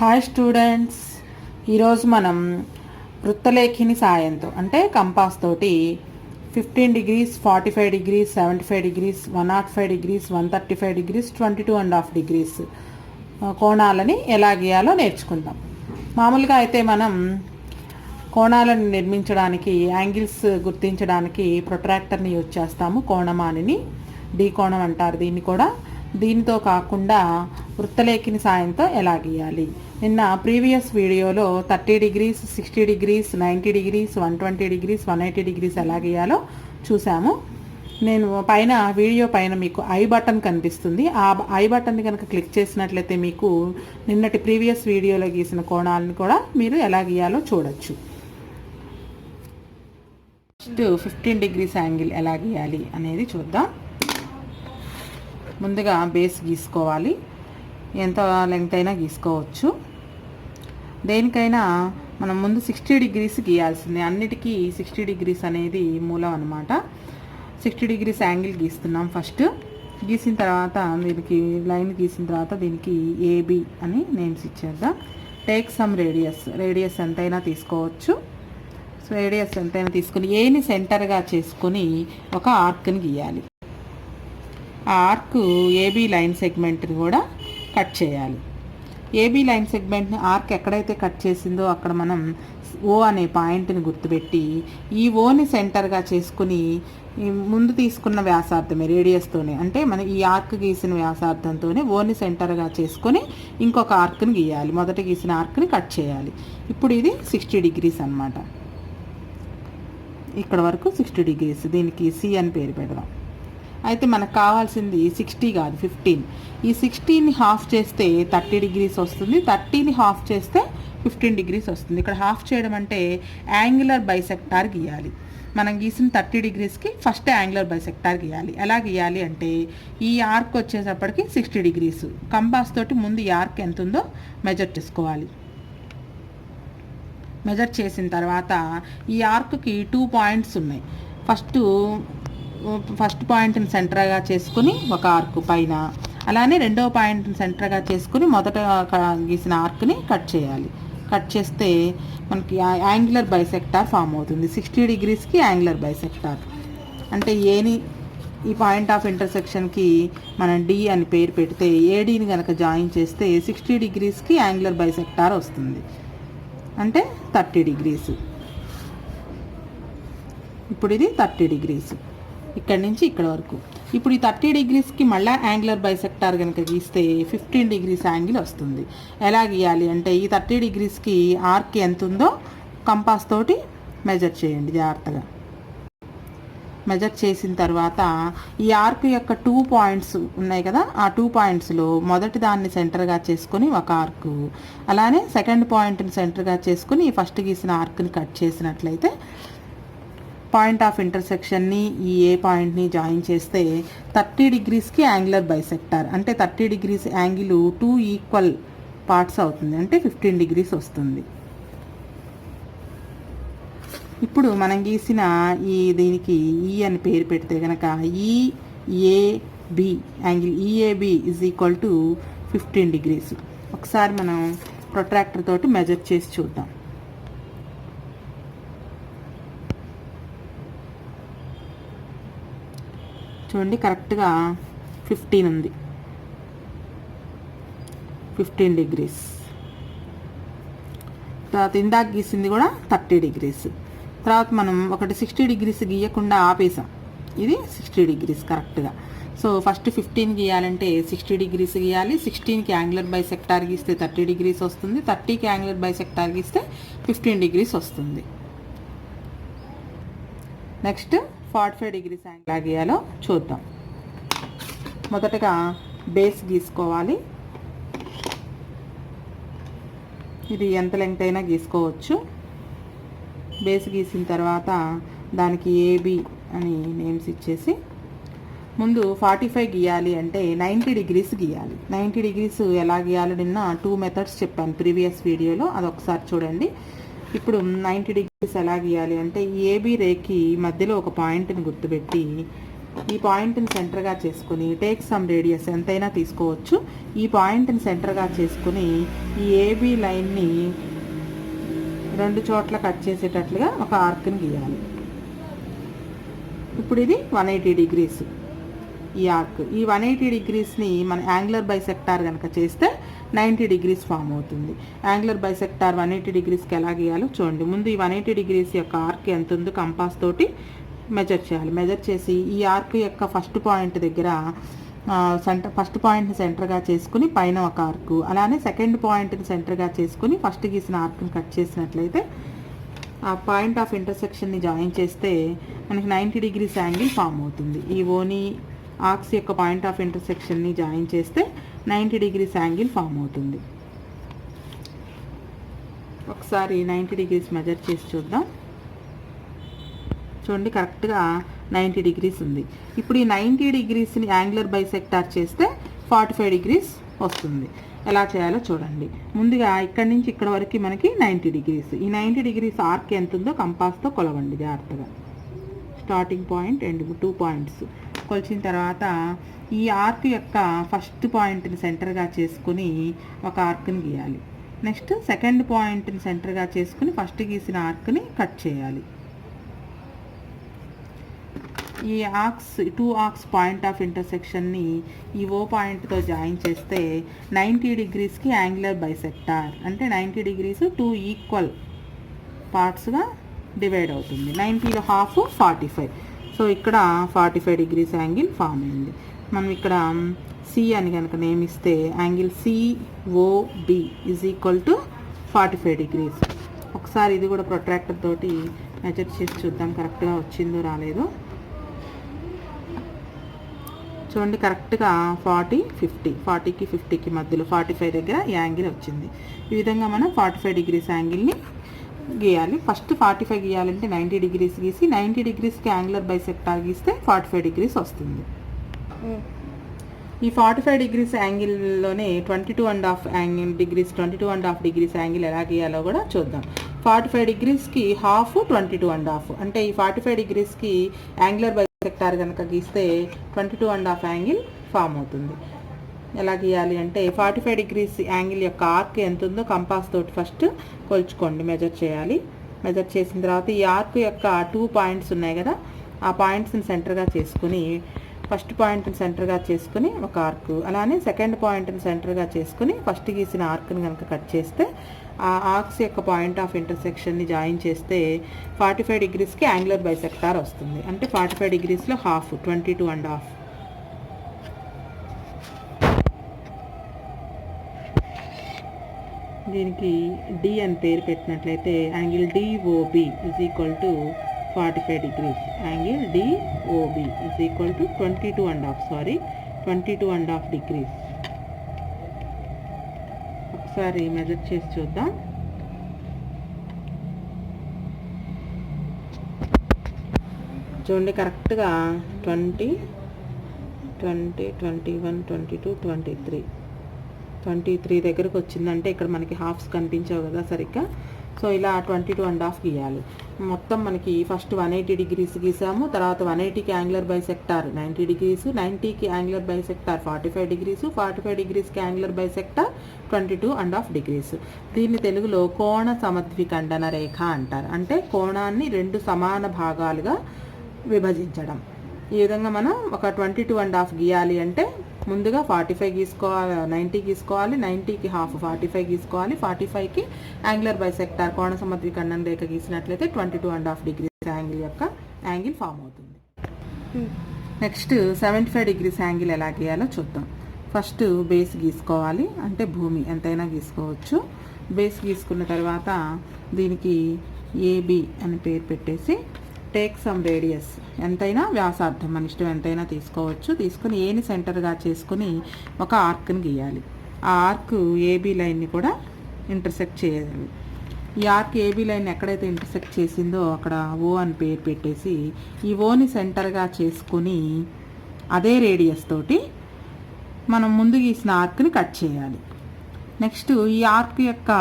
Hi students, ఈరోజు మనం వృత్తలేఖిని సాయంతో అంటే కంపాస్ తోటి 15 degrees, 45 degrees, 75 degrees, 105 degrees, 135 degrees, 22.5 degrees కోణాలని ఎలా గీయాలో నేర్చుకుందాం. మామూలుగా అయితే మనం కోణాలను నిర్మించడానికి, యాంగిల్స్ గుర్తించడానికి ప్రొట్రాక్టర్ని యూజ్ చేస్తాము. కోణమానిని డి కోణం అంటారు దీన్ని కూడా. దీనితో కాకుండా వృత్తలేఖిని సాయంతో ఎలా గీయాలి, నిన్న ప్రీవియస్ వీడియోలో 30 degrees, 60 degrees, 90 degrees, 120 degrees, 180 degrees ఎలా గీయాలో చూసాము. నేను వీడియో పైన మీకు ఐ బటన్ కనిపిస్తుంది. ఆ ఐ బటన్ని కనుక క్లిక్ చేసినట్లయితే మీకు నిన్నటి ప్రీవియస్ వీడియోలో గీసిన కోణాలను కూడా మీరు ఎలా గీయాలో చూడొచ్చు. 15 degrees యాంగిల్ ఎలా గీయాలి అనేది చూద్దాం. ముందుగా బేస్ గీసుకోవాలి. ఎంత లెంగ్త్ అయినా గీసుకోవచ్చు. దేనికైనా మనం ముందు 60 degrees గీయాల్సిందే. అన్నిటికీ 60 degrees అనేది మూలం అనమాట. 60 degrees యాంగిల్ గీస్తున్నాం. ఫస్ట్ గీసిన తర్వాత దీనికి లైన్ గీసిన తర్వాత దీనికి ఏబి అని నేమ్స్ ఇచ్చేద్దాం. టేక్ సమ్ రేడియస్ ఎంతైనా తీసుకోవచ్చు. సో రేడియస్ ఎంతైనా తీసుకుని ఏని సెంటర్గా చేసుకొని ఒక ఆర్క్ని గీయాలి. ఆ ఆర్క్ ఏబీ లైన్ సెగ్మెంట్ని కూడా కట్ చేయాలి. ఏబీ లైన్ సెగ్మెంట్ని ఆర్క్ ఎక్కడైతే కట్ చేసిందో అక్కడ మనం ఓ అనే పాయింట్ని గుర్తుపెట్టి ఈ ఓని సెంటర్గా చేసుకుని ముందు తీసుకున్న వ్యాసార్థమే రేడియస్తోనే, అంటే మనం ఈ ఆర్క్ గీసిన వ్యాసార్థంతోనే ఓని సెంటర్గా చేసుకొని ఇంకొక ఆర్క్ని గీయాలి. మొదట గీసిన ఆర్క్ని కట్ చేయాలి. ఇప్పుడు ఇది 60 degrees అన్నమాట. ఇక్కడ వరకు 60 degrees. దీనికి సి అని పేరు పెడదాం. అయితే మనకు కావాల్సింది 60 కాదు, 15. ఈ 60ని హాఫ్ చేస్తే 30 degrees వస్తుంది. 30ని హాఫ్ చేస్తే 15 degrees వస్తుంది. ఇక్కడ హాఫ్ చేయడం అంటే యాంగులర్ బైసెక్టార్ గీయాలి. మనం గీసిన 30 degreesకి ఫస్ట్ యాంగులర్ బైసెక్టార్ గీయాలి. ఎలా గీయాలి అంటే ఈ ఆర్క్ వచ్చేటప్పటికి 60 degrees. కంపాస్ తోటి ముందు ఈ ఆర్క్ ఎంత ఉందో మెజర్ చేసుకోవాలి. మెజర్ చేసిన తర్వాత ఈ ఆర్క్కి 2 points ఉన్నాయి. ఫస్ట్ పాయింట్ని సెంటర్గా చేసుకుని ఒక ఆర్క్ పైన, అలానే రెండవ పాయింట్ని సెంటర్గా చేసుకుని మొదట గీసిన ఆర్క్ని కట్ చేయాలి. కట్ చేస్తే మనకి యాంగులర్ బైసెక్టార్ ఫామ్ అవుతుంది. 60 degreesకి యాంగులర్ బైసెక్టార్ అంటే ఏని ఈ పాయింట్ ఆఫ్ ఇంటర్సెక్షన్కి మనం డి అని పేరు పెడితే ఏడీని కనుక జాయిన్ చేస్తే 60 degreesకి యాంగులర్ బైసెక్టార్ వస్తుంది, అంటే 30 degrees. ఇప్పుడు ఇది 30 degrees ఇక్కడి నుంచి ఇక్కడ వరకు. ఇప్పుడు ఈ 30 degreesకి మళ్ళీ యాంగులర్ బైసెక్టార్ కనుక గీస్తే 15 degrees యాంగిల్ వస్తుంది. ఎలా గీయాలి అంటే ఈ 30 degreesకి ఆర్క్ ఎంత ఉందో కంపాస్ తోటి మెజర్ చేయండి జాగ్రత్తగా. మెజర్ చేసిన తర్వాత ఈ ఆర్క్ యొక్క 2 points ఉన్నాయి కదా, ఆ 2 pointsలో మొదటి దాన్ని సెంటర్గా చేసుకొని ఒక ఆర్క్, అలానే సెకండ్ పాయింట్ని సెంటర్గా చేసుకొని ఫస్ట్ గీసిన ఆర్క్ని కట్ చేసినట్లయితే పాయింట్ ఆఫ్ ఇంటర్సెక్షన్ని ఈ ఏ పాయింట్ని జాయిన్ చేస్తే 30 degreesకి యాంగులర్ బైసెక్టార్, అంటే 30 degrees యాంగిల్ 2 equal parts అవుతుంది, అంటే 15 degrees వస్తుంది. ఇప్పుడు మనం గీసిన దీనికి ఈ అని పేరు పెడితే కనుక EAB angle EAB is equal to 15 degrees. ఒకసారి మనం ప్రొట్రాక్టర్ తోటి మెజర్ చేసి చూద్దాం. చూడండి, కరెక్ట్గా 15 ఉంది, 15 degrees. తర్వాత ఇందాక గీసింది కూడా 30 degrees. తర్వాత మనం ఒకటి 60 degrees గీయకుండా ఆపేసాం. ఇది 60 degrees కరెక్ట్గా. సో ఫస్ట్ 15 గీయాలంటే 60 degrees గీయాలి. 16కి యాంగులర్ బైసెక్టార్ గీస్తే 30 degrees వస్తుంది. 30కి యాంగులర్ బైసెక్టార్ గీస్తే 15 degrees వస్తుంది. నెక్స్ట్ 45 degrees యాంగిల్ ఎలా గీయాలో చూద్దాం. మొదటగా బేస్ గీసుకోవాలి. ఇది ఎంత లెంగ్త్ అయినా గీసుకోవచ్చు. బేస్ గీసిన తర్వాత దానికి ఏబి అని నేమ్స్ ఇచ్చేసి ముందు 45 గీయాలి అంటే 90 degrees గీయాలి. 90 degrees ఎలా గీయాలో నిన్న 2 methods చెప్పాను ప్రీవియస్ వీడియోలో, అదొకసారి చూడండి. ఇప్పుడు 90 degrees ఎలా గీయాలి అంటే ఏబీ రేకి మధ్యలో ఒక పాయింట్ని గుర్తుపెట్టి ఈ పాయింట్ని సెంటర్గా చేసుకుని టేక్ సమ్ రేడియస్ ఎంతైనా తీసుకోవచ్చు. ఈ పాయింట్ని సెంటర్గా చేసుకుని ఈ ఏబీ లైన్ని 2 చోట్ల కట్ చేసేటట్లుగా ఒక ఆర్క్ని గీయాలి. ఇప్పుడు ఇది 180 డిగ్రీస్ ఈ ఆర్క్. ఈ 180 డిగ్రీస్ని మన యాంగులర్ బైసెక్టార్ కనుక చేస్తే 90 డిగ్రీస్ ఫామ్ అవుతుంది. యాంగులర్ బైసెక్టార్ 180 డిగ్రీస్కి ఎలా గీయాలో చూడండి. ముందు ఈ 180 డిగ్రీస్ యొక్క ఆర్క్ ఎంత ఉందో కంపాస్ తోటి మెజర్ చేయాలి. మెజర్ చేసి ఈ ఆర్క్ యొక్క ఫస్ట్ పాయింట్ దగ్గర ఫస్ట్ పాయింట్ని సెంటర్గా చేసుకుని పైన ఒక ఆర్కు, అలానే సెకండ్ పాయింట్ని సెంటర్గా చేసుకుని ఫస్ట్ గీసిన ఆర్క్ని కట్ చేసినట్లయితే ఆ పాయింట్ ఆఫ్ ఇంటర్సెక్షన్ని జాయిన్ చేస్తే మనకి 90 డిగ్రీస్ యాంగిల్ ఫామ్ అవుతుంది. ఈ ఓని ఆర్క్స్ యొక్క పాయింట్ ఆఫ్ ఇంటర్సెక్షన్ని జాయిన్ చేస్తే 90 డిగ్రీస్ యాంగిల్ ఫామ్ అవుతుంది. ఒకసారి 90 డిగ్రీస్ మెజర్ చేసి చూద్దాం. చూడండి, కరెక్ట్గా 90 డిగ్రీస్ ఉంది. ఇప్పుడు ఈ 90 డిగ్రీస్ని యాంగులర్ బైసెక్టార్ చేస్తే 45 డిగ్రీస్ వస్తుంది. ఎలా చేయాలో చూడండి. ముందుగా ఇక్కడి నుంచి ఇక్కడ వరకు మనకి 90 డిగ్రీస్. ఈ 90 డిగ్రీస్ ఆర్క్ ఎంత ఉందో కంపాస్తో కొలవండి జాగ్రత్తగా. స్టార్టింగ్ పాయింట్ అండ్ 2 పాయింట్స్ కొలిచిన తర్వాత ఈ ఆర్క్ యొక్క ఫస్ట్ పాయింట్ని సెంటర్గా చేసుకుని ఒక ఆర్క్ని గీయాలి. నెక్స్ట్ సెకండ్ పాయింట్ని సెంటర్గా చేసుకుని ఫస్ట్ గీసిన ఆర్క్ని కట్ చేయాలి. ఈ ఆర్క్స్ 2 ఆర్క్స్ పాయింట్ ఆఫ్ ఇంటర్సెక్షన్ని ఈ ఓ పాయింట్తో జాయిన్ చేస్తే 90 డిగ్రీస్కి యాంగులర్ బైసెక్టార్, అంటే 90 డిగ్రీస్ 2 ఈక్వల్ పార్ట్స్గా డివైడ్ అవుతుంది. 90లో హాఫ్ 45. సో ఇక్కడ 45 డిగ్రీస్ యాంగిల్ ఫామ్ అయింది. మనం ఇక్కడ సి అని కనుక నేమ్ ఇస్తే angle COB is equal to 45 degrees. ఒకసారి ఇది కూడా ప్రొట్రాక్టర్ తోటి మెజర్ చేసి చూద్దాం కరెక్ట్గా వచ్చిందో రాలేదో. చూడండి, కరెక్ట్గా 40, 50, 40కి 50కి మధ్యలో 45 దగ్గర ఈ యాంగిల్ వచ్చింది. ఈ విధంగా మనం 45 డిగ్రీస్ యాంగిల్ని గీయాలి. ఫస్ట్ 45 గీయాలంటే 90 డిగ్రీస్ గీసి 90 డిగ్రీస్కి యాంగులర్ బైసెక్టార్ గీస్తే 45 డిగ్రీస్ వస్తుంది. ఈ 45 డిగ్రీస్ యాంగిల్లోనే 22.5 డిగ్రీస్ యాంగిల్ ఎలా గీయాలో కూడా చూద్దాం. 45 డిగ్రీస్కి హాఫ్ 22.5, అంటే ఈ 45 డిగ్రీస్కి యాంగులర్ బైసెక్టార్ కనుక గీస్తే 22.5 యాంగిల్ ఫామ్ అవుతుంది. ఎలా గీయాలి అంటే 45 డిగ్రీస్ యాంగిల్ యొక్క ఆర్క్ ఎంత ఉందో కంపాస్ తోటి ఫస్ట్ కొలుచుకోండి, మెజర్ చేయాలి. మెజర్ చేసిన తర్వాత ఈ ఆర్క్ యొక్క 2 పాయింట్స్ ఉన్నాయి కదా, ఆ పాయింట్స్ని సెంటర్గా చేసుకుని ఫస్ట్ పాయింట్ని సెంటర్గా చేసుకుని ఒక ఆర్క్, అలానే సెకండ్ పాయింట్ని సెంటర్గా చేసుకుని ఫస్ట్ గీసిన ఆర్క్ని కనుక కట్ చేస్తే ఆ ఆర్క్స్ యొక్క పాయింట్ ఆఫ్ ఇంటర్సెక్షన్ని జాయిన్ చేస్తే 45 డిగ్రీస్కి యాంగులర్ బైసెక్టార్ వస్తుంది. అంటే 45 డిగ్రీస్లో హాఫ్ 22.5. దీనికి డి అని పేరు పెట్టినట్లయితే angle DOB is equal to 45 degrees. Angle DOB is equal to 22.5 degrees. ఒకసారి మెజర్ చేసి చూద్దాం. చూడండి, కరెక్ట్గా 20, 21, 22, 23 దగ్గరకు వచ్చిందంటే ఇక్కడ మనకి హాఫ్స్ కనిపించవు కదా సరిగ్గా. సో ఇలా 22.5 గీయాలి. మొత్తం మనకి ఫస్ట్ 180 డిగ్రీస్ గీసాము, తర్వాత 180కి యాంగులర్ బైసెక్టార్ 90 డిగ్రీస్, 90కి యాంగులర్ బైసెక్టార్ 45 డిగ్రీస్, 45 డిగ్రీస్కి యాంగులర్ బైసెక్టార్ 22.5 డిగ్రీస్. దీన్ని తెలుగులో కోణ సమద్విఖండన రేఖ అంటారు. అంటే కోణాన్ని 2 సమాన భాగాలుగా విభజించడం. ఈ విధంగా మనం ఒక 22.5 గీయాలి అంటే ముందుగా 45 గీసుకోవాలి, 90 గీసుకోవాలి, 90కి హాఫ్ 45 గీసుకోవాలి, 45కి యాంగులర్ బైసెక్టార్ కోణ సమద్విఖండన రేఖ గీసినట్లయితే 22.5 డిగ్రీస్ యాంగిల్ ఫామ్ అవుతుంది. నెక్స్ట్ 75 డిగ్రీస్ యాంగిల్ ఎలా గీయాలో చూద్దాం. ఫస్ట్ బేస్ గీసుకోవాలి, అంటే భూమి ఎంతైనా గీసుకోవచ్చు. బేస్ గీసుకున్న తర్వాత దీనికి ఏబి అని పేరు పెట్టేసి టేక్ సమ్ రేడియస్, ఎంతైనా వ్యాసార్థం మన ఇష్టం ఎంతైనా తీసుకోవచ్చు. తీసుకుని ఏని సెంటర్గా చేసుకుని ఒక ఆర్క్ని గీయాలి. ఆ ఆర్క్ ఏబీ లైన్ని కూడా ఇంటర్సెక్ట్ చేయాలి. ఈ ఆర్క్ ఏబీ లైన్ ఎక్కడైతే ఇంటర్సెక్ట్ చేసిందో అక్కడ ఓ అని పేరు పెట్టేసి ఈ ఓని సెంటర్గా చేసుకుని అదే రేడియస్ తోటి మనం ముందు గీసిన ఆర్క్ని కట్ చేయాలి. నెక్స్ట్ ఈ ఆర్క్ యొక్క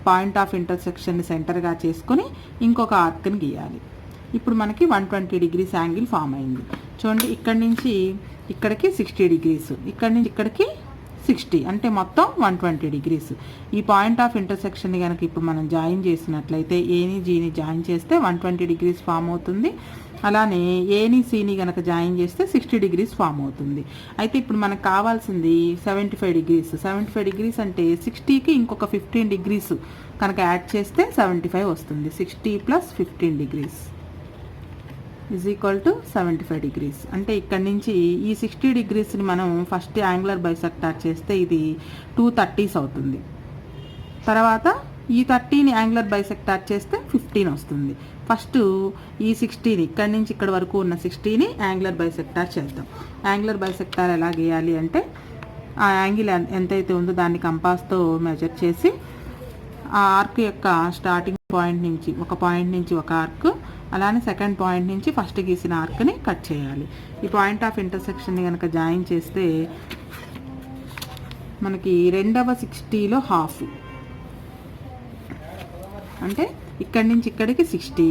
పాయింట్ ఆఫ్ ఇంటర్సెక్షన్ని సెంటర్గా చేసుకొని ఇంకొక ఆర్క్ని గీయాలి. ఇప్పుడు మనకి 120 డిగ్రీస్ యాంగిల్ ఫామ్ అయింది. చూడండి ఇక్కడి నుంచి ఇక్కడికి 60 డిగ్రీస్, ఇక్కడి నుంచి ఇక్కడికి 60, అంటే మొత్తం 120 డిగ్రీస్. ఈ పాయింట్ ఆఫ్ ఇంటర్సెక్షన్ని కనుక ఇప్పుడు మనం జాయిన్ చేసినట్లయితే ఏని జీని జాయిన్ చేస్తే 120 డిగ్రీస్ ఫామ్ అవుతుంది. అలానే ఏని సిని కనుక జాయిన్ చేస్తే 60 డిగ్రీస్ ఫామ్ అవుతుంది. అయితే ఇప్పుడు మనకు కావాల్సింది 75 డిగ్రీస్. 75 డిగ్రీస్ అంటే 60కి ఇంకొక 15 డిగ్రీస్ కనుక యాడ్ చేస్తే 75 వస్తుంది. 60 + 15 డిగ్రీస్ = 75 డిగ్రీస్. అంటే ఇక్కడ నుంచి ఈ 60 డిగ్రీస్ని మనం ఫస్ట్ యాంగులర్ బైసెక్టార్ చేస్తే ఇది 230s అవుతుంది. తర్వాత ఈ 30ని యాంగులర్ బైసెక్టార్ చేస్తే 15 వస్తుంది. ఫస్ట్ ఈ 60ని ఇక్కడి నుంచి ఇక్కడ వరకు ఉన్న 60ని యాంగులర్ బైసెక్టార్ చేద్దాం. యాంగులర్ బైసెక్టార్ ఎలా గీయాలి అంటే ఆ యాంగిల్ ఎంతైతే ఉందో దాన్ని కంపాస్తో మెజర్ చేసి ఆ ఆర్క్ యొక్క స్టార్టింగ్ పాయింట్ నుంచి ఒక ఆర్క్, అలానే సెకండ్ పాయింట్ నుంచి ఫస్ట్ గీసిన ఆర్క్ని కట్ చేయాలి. ఈ పాయింట్ ఆఫ్ ఇంటర్సెక్షన్ని కనుక జాయిన్ చేస్తే మనకి రెండవ 60లో హాఫ్, అంటే ఇక్కడి నుంచి ఇక్కడికి 60.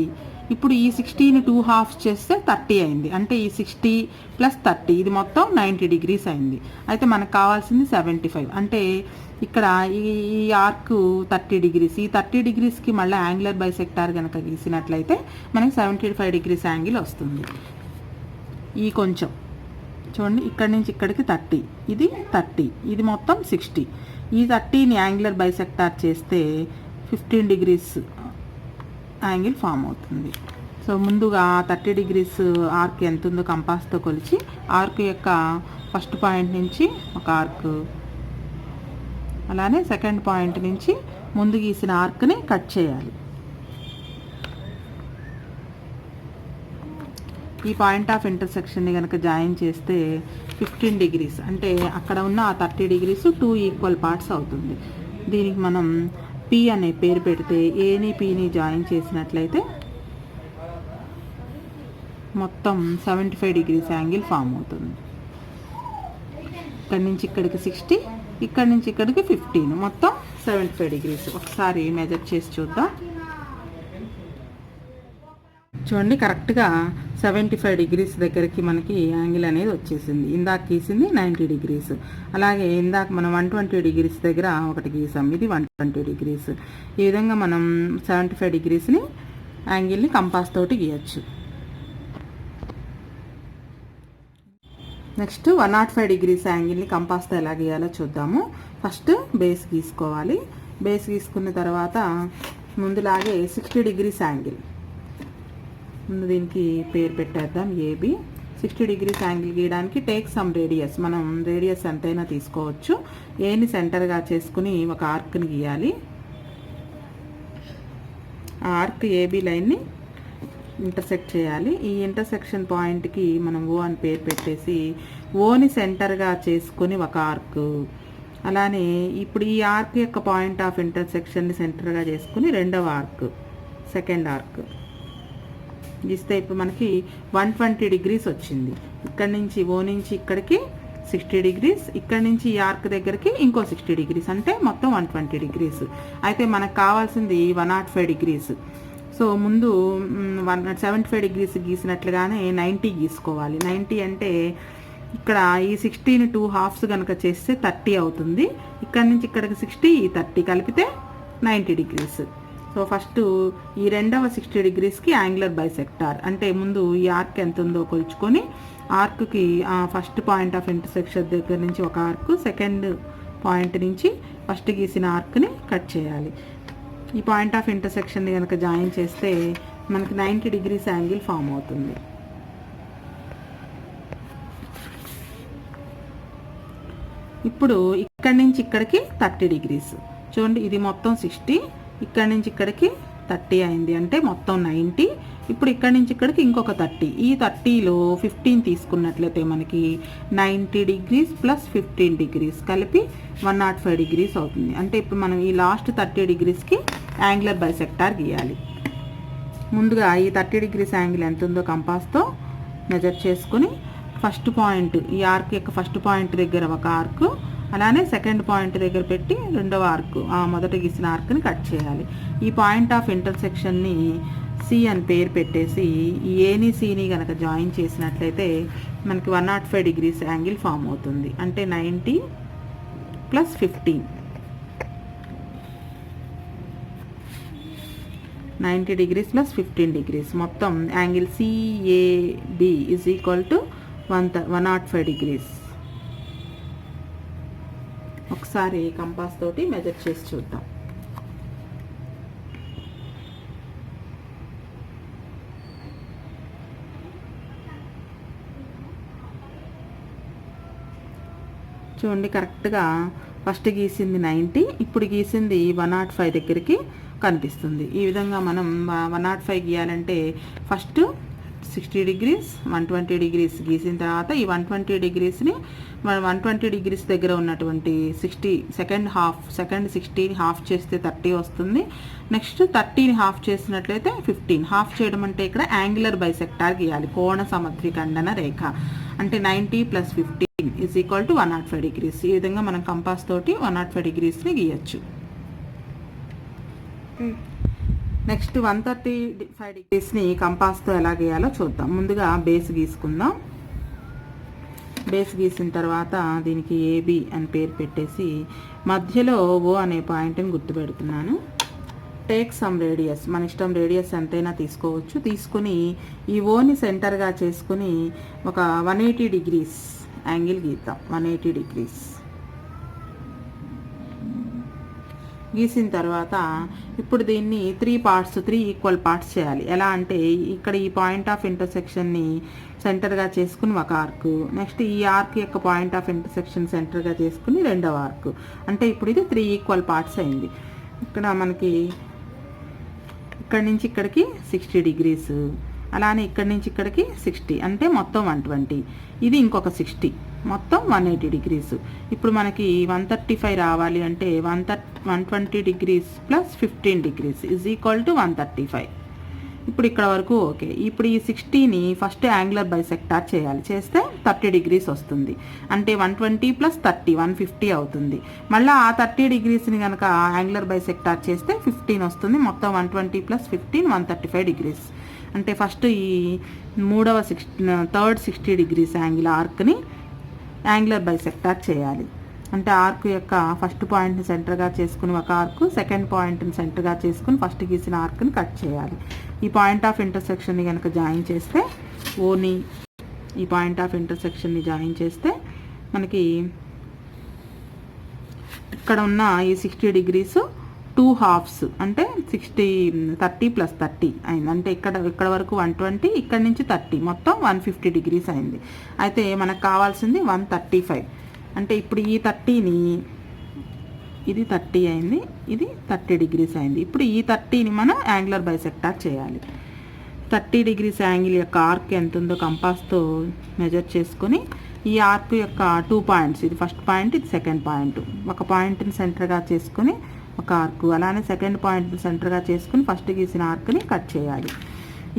ఇప్పుడు ఈ 60ని 2 హాఫ్స్ చేస్తే 30 అయింది. అంటే ఈ 60 + 30 ఇది మొత్తం 90 డిగ్రీస్ అయింది. అయితే మనకు కావాల్సింది 75. అంటే ఇక్కడ ఈ ఆర్క్ 30 డిగ్రీస్, ఈ 30 డిగ్రీస్కి మళ్ళీ యాంగులర్ బైసెక్టార్ కనుక గీసినట్లయితే మనకి 75 డిగ్రీస్ యాంగిల్ వస్తుంది. ఈ కొంచెం చూడండి ఇక్కడి నుంచి ఇక్కడికి 30, ఇది 30, ఇది మొత్తం 60. ఈ 30ని యాంగులర్ బైసెక్టార్ చేస్తే 15 డిగ్రీస్ యాంగిల్ ఫామ్ అవుతుంది. సో ముందుగా 30 డిగ్రీస్ ఆర్క్ ఎంత ఉందో కంపాస్తో కొలిచి ఆర్క్ యొక్క ఫస్ట్ పాయింట్ నుంచి ఒక ఆర్క్, అలానే సెకండ్ పాయింట్ నుంచి ముందు గీసిన ఆర్క్ని కట్ చేయాలి. ఈ పాయింట్ ఆఫ్ ఇంటర్సెక్షన్ని కనుక జాయిన్ చేస్తే 15 డిగ్రీస్, అంటే అక్కడ ఉన్న ఆ 30 డిగ్రీస్ 2 ఈక్వల్ పార్ట్స్ అవుతుంది. దీనికి మనం పి అనే పేరు పెడితే ఏని పిని జాయిన్ చేసినట్లయితే మొత్తం 75 డిగ్రీస్ యాంగిల్ ఫామ్ అవుతుంది. ఇక్కడి నుంచి ఇక్కడికి 60, ఇక్కడి నుంచి ఇక్కడికి 15, మొత్తం 75 డిగ్రీస్. ఒకసారి మెజర్ చేసి చూద్దాం. చూడండి కరెక్ట్గా 75 డిగ్రీస్ దగ్గరికి మనకి యాంగిల్ అనేది వచ్చేసింది. ఇందాక గీసింది 90 డిగ్రీస్. అలాగే ఇందాక మనం 120 డిగ్రీస్ దగ్గర ఒకటి గీసాం, ఇది 120 డిగ్రీస్. ఈ విధంగా మనం 75 డిగ్రీస్ని యాంగిల్ని కంపాస్ తోటి గీయచ్చు. నెక్స్ట్ 105 డిగ్రీస్ యాంగిల్ని కంపాస్తో ఎలా గీయాలో చూద్దాము. ఫస్ట్ బేస్ గీసుకోవాలి. బేస్ గీసుకున్న తర్వాత ముందులాగే 60 డిగ్రీస్ యాంగిల్, ముందు దీనికి పేరు పెట్టేద్దాం ఏబి. 60 డిగ్రీస్ యాంగిల్ గీయడానికి టేక్ సమ్ రేడియస్, మనం రేడియస్ ఎంతైనా తీసుకోవచ్చు. ఏని సెంటర్గా చేసుకుని ఒక ఆర్క్ని గీయాలి. ఆ ఆర్క్ ఏబి లైన్ని ఇంటర్సెక్ట్ చేయాలి. ఈ ఇంటర్సెక్షన్ పాయింట్కి మనం ఓ అని పేరు పెట్టేసి ఓని సెంటర్గా చేసుకుని ఒక ఆర్క్, అలానే ఇప్పుడు ఈ ఆర్క్ యొక్క పాయింట్ ఆఫ్ ఇంటర్సెక్షన్ని సెంటర్గా చేసుకుని రెండవ ఆర్క్, సెకండ్ ఆర్క్ గీస్తే ఇప్పుడు మనకి 120 డిగ్రీస్ వచ్చింది. ఇక్కడి నుంచి ఓ నుంచి ఇక్కడికి 60 డిగ్రీస్, ఇక్కడి నుంచి ఈ ఆర్క్ దగ్గరికి ఇంకో 60 డిగ్రీస్, అంటే మొత్తం 120 డిగ్రీస్. అయితే మనకు కావాల్సింది 105 డిగ్రీస్. సో ముందు 75 డిగ్రీస్ గీసినట్లుగానే 90 గీసుకోవాలి. 90 అంటే ఇక్కడ ఈ 60ని 2 హాఫ్స్ కనుక చేస్తే 30 అవుతుంది. ఇక్కడ నుంచి ఇక్కడికి 60, ఈ 30 కలిపితే 90 డిగ్రీస్. సో ఫస్ట్ ఈ రెండవ 60 డిగ్రీస్కి యాంగులర్ బైసెక్టార్, అంటే ముందు ఈ ఆర్క్ ఎంత ఉందో కొలుచుకొని ఆర్క్కి ఫస్ట్ పాయింట్ ఆఫ్ ఇంటర్సెక్షన్ దగ్గర నుంచి ఒక ఆర్క్, సెకండ్ పాయింట్ నుంచి ఫస్ట్ గీసిన ఆర్క్ని కట్ చేయాలి. ఈ పాయింట్ ఆఫ్ ఇంటర్సెక్షన్ని కనుక జాయిన్ చేస్తే మనకి 90 డిగ్రీస్ యాంగిల్ ఫామ్ అవుతుంది. ఇప్పుడు ఇక్కడి నుంచి ఇక్కడికి 30 డిగ్రీస్. చూడండి ఇది మొత్తం 60, ఇక్కడి నుంచి ఇక్కడికి 30 అయింది, అంటే మొత్తం 90. ఇప్పుడు ఇక్కడి నుంచి ఇక్కడికి ఇంకొక 30, ఈ 30లో 15 తీసుకున్నట్లయితే మనకి 90 డిగ్రీస్ ప్లస్ 15 డిగ్రీస్ కలిపి 105 డిగ్రీస్ అవుతుంది. అంటే ఇప్పుడు మనం ఈ లాస్ట్ 30 డిగ్రీస్కి యాంగులర్ బైసెక్టార్ గీయాలి. ముందుగా ఈ 30 డిగ్రీస్ యాంగిల్ ఎంత ఉందో కంపాస్తో మెజర్ చేసుకుని ఫస్ట్ పాయింట్, ఈ ఆర్క్ యొక్క ఫస్ట్ పాయింట్ దగ్గర ఒక ఆర్క్, అలానే సెకండ్ పాయింట్ దగ్గర పెట్టి రెండవ ఆర్క్, ఆ మొదట గీసిన ఆర్క్ని కట్ చేయాలి. ఈ పాయింట్ ఆఫ్ ఇంటర్సెక్షన్ని సి అని పేరు పెట్టేసి ఈ ఏని సిని కనుక జాయిన్ చేసినట్లయితే మనకి 105 డిగ్రీస్ యాంగిల్ ఫామ్ అవుతుంది. అంటే 90 + 15, 90 డిగ్రీస్ + 15 డిగ్రీస్, మొత్తం యాంగిల్ సిఏబి = 105 డిగ్రీస్. ఒకసారి కంపాస్ తోటి మెజర్ చేసి చూద్దాం. చూడండి, కరెక్ట్గా ఫస్ట్ గీసింది 90, ఇప్పుడు గీసింది 105 దగ్గరికి కనిపిస్తుంది. ఈ విధంగా మనం 105 గీయాలంటే ఫస్ట్ 60 డిగ్రీస్ 120 డిగ్రీస్ గీసిన తర్వాత ఈ 120 డిగ్రీస్ని 120 డిగ్రీస్ దగ్గర ఉన్నటువంటి 60 సెకండ్ 60ని హాఫ్ చేస్తే 30 వస్తుంది. నెక్స్ట్ 30ని హాఫ్ చేసినట్లయితే 15. హాఫ్ చేయడం అంటే ఇక్కడ యాంగులర్ బైసెక్టార్ గీయాలి, కోణ సమద్విఖండన రేఖ. అంటే 90 + 15 = 105 డిగ్రీస్. ఈ విధంగా మనం కంపాస్ తోటి 105 డిగ్రీస్ని గీయచ్చు. నెక్స్ట్ 135 డిగ్రీస్ని కంపాస్తో ఎలా గీయాలో చూద్దాం. ముందుగా బేస్ గీసుకుందాం. బేస్ గీసిన తర్వాత దీనికి ఏబి అని పేరు పెట్టేసి మధ్యలో ఓ అనే పాయింట్ని గుర్తుపెడుతున్నాను. టేక్ సమ్ రేడియస్, మన ఇష్టం రేడియస్ ఎంతైనా తీసుకోవచ్చు. తీసుకుని ఈ ఓని సెంటర్గా చేసుకుని ఒక 180 డిగ్రీస్ యాంగిల్ గీద్దాం. 180 డిగ్రీస్ గీసిన తర్వాత ఇప్పుడు దీన్ని 3 ఈక్వల్ పార్ట్స్ చేయాలి. ఎలా అంటే ఇక్కడ ఈ పాయింట్ ఆఫ్ ఇంటర్సెక్షన్ని సెంటర్గా చేసుకుని ఒక ఆర్క్, నెక్స్ట్ ఈ ఆర్క్ యొక్క పాయింట్ ఆఫ్ ఇంటర్సెక్షన్ సెంటర్గా చేసుకుని రెండవ ఆర్క్. అంటే ఇప్పుడు ఇది 3 ఈక్వల్ పార్ట్స్ అయింది. ఇక్కడ మనకి ఇక్కడి నుంచి ఇక్కడికి 60 డిగ్రీస్, అలానే ఇక్కడి నుంచి ఇక్కడికి 60, అంటే మొత్తం 120. ఇది ఇంకొక 60, మొత్తం 180 డిగ్రీస్. ఇప్పుడు మనకి 135 రావాలి అంటే 120 డిగ్రీస్ + 15 డిగ్రీస్ = 135. ఇప్పుడు ఇక్కడ వరకు ఓకే. ఇప్పుడు ఈ 60ని ఫస్ట్ యాంగులర్ బైసెక్టార్ చేయాలి. చేస్తే 30 డిగ్రీస్ వస్తుంది. అంటే 120 + 30 150 అవుతుంది. మళ్ళీ ఆ 30 డిగ్రీస్ని కనుక యాంగులర్ బైసెక్టార్ చేస్తే 15 వస్తుంది. మొత్తం 120 + 15 135 డిగ్రీస్. అంటే ఫస్ట్ ఈ థర్డ్ 60 డిగ్రీస్ యాంగిల్ ఆర్క్ని యాంగులర్ బైసెక్టార్ చేయాలి. అంటే ఆర్క్ యొక్క ఫస్ట్ పాయింట్ని సెంటర్గా చేసుకుని ఒక ఆర్క్, సెకండ్ పాయింట్ని సెంటర్గా చేసుకుని ఫస్ట్ గీసిన ఆర్క్ని కట్ చేయాలి. ఈ పాయింట్ ఆఫ్ ఇంటర్సెక్షన్ని కనుక జాయిన్ చేస్తే ఓని ఈ పాయింట్ ఆఫ్ ఇంటర్సెక్షన్ని జాయిన్ చేస్తే మనకి ఇక్కడ ఉన్న ఈ 60 డిగ్రీస్ 2 హాఫ్స్, అంటే 30 + 30 అయింది. అంటే ఇక్కడ వరకు 120, ఇక్కడ నుంచి 30, మొత్తం 150 డిగ్రీస్ అయింది. అయితే మనకు కావాల్సింది 135. అంటే ఇప్పుడు ఈ 30ని, ఇది 30 అయింది, ఇది 30 డిగ్రీస్ అయింది. ఇప్పుడు ఈ 30ని మనం యాంగులర్ బైసెక్టార్ చేయాలి. 30 డిగ్రీస్ యాంగిల్ యొక్క ఆర్క్ ఎంత ఉందో కంపాస్తో మెజర్ చేసుకొని ఈ ఆర్క్ యొక్క 2 పాయింట్స్, ఇది ఫస్ట్ పాయింట్, ఇది సెకండ్ పాయింట్, ఒక పాయింట్ని సెంటర్గా చేసుకొని ఒక ఆర్క్, అలానే సెకండ్ పాయింట్ని సెంటర్గా చేసుకుని ఫస్ట్ గీసిన ఆర్క్ని కట్ చేయాలి.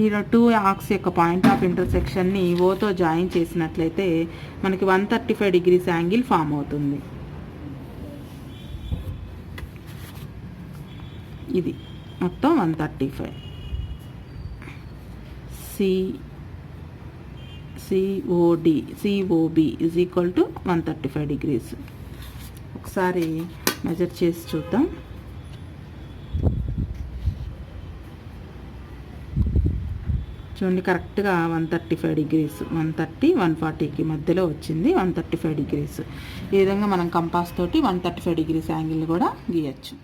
ఈ 2 ఆర్క్స్ యొక్క పాయింట్ ఆఫ్ ఇంటర్సెక్షన్ని ఓతో జాయిన్ చేసినట్లయితే మనకి 135 డిగ్రీస్ యాంగిల్ ఫామ్ అవుతుంది. ఇది మొత్తం 135. COB = 135 degrees. ఒకసారి మెజర్ చేసి చూద్దాం. చూడండి, కరెక్ట్గా 135 డిగ్రీస్, 130 140కి మధ్యలో వచ్చింది 135 డిగ్రీస్. ఈ విధంగా మనం కంపాస్ తోటి 135 డిగ్రీస్ యాంగిల్ని కూడా గీయచ్చు.